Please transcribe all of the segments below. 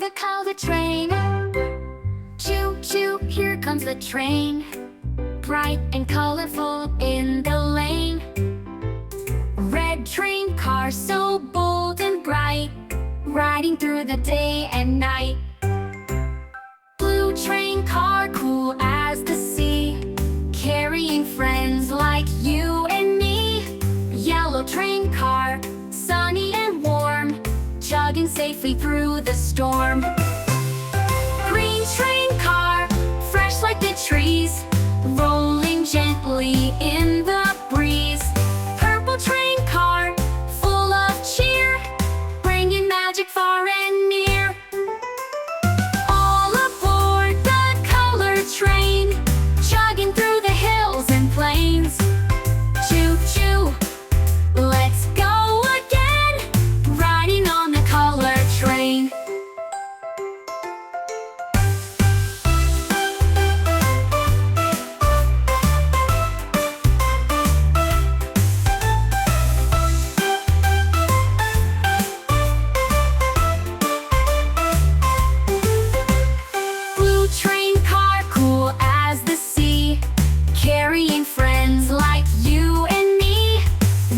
the color train. Choo-choo, here comes the train, bright and colorful in the lane. Red train car, so bold and bright, riding through the day and night. Blue train car, cool as the sea, carrying friends like you and me. Yellow train car, sunny and warm, chugging safely through the storm. Green train car, fresh like the trees, rolling gently in the breeze. Purple train car, full of cheer, bringing magic far and near. All aboard the color train, chugging through the hills and plains. Choo-choo, let's go again, riding on the color train. Blue train car, cool as the sea, carrying friends like you and me.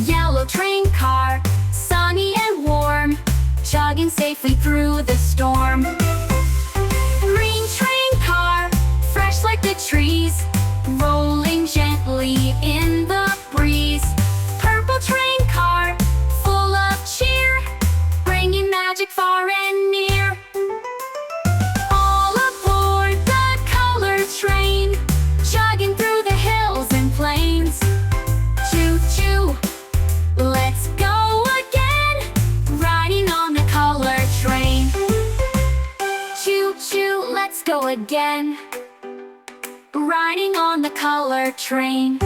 Yellow train car, sunny and warm, chugging safely through the storm. Green train car, fresh like the trees, rolling gently in the breeze. Purple train car, full of cheer, bringing magic far and near. All aboard the color train, chugging through the hills and plains. Choo-choo, let's go again, riding on the color train. Choo-choo, let's go again, riding on the color train.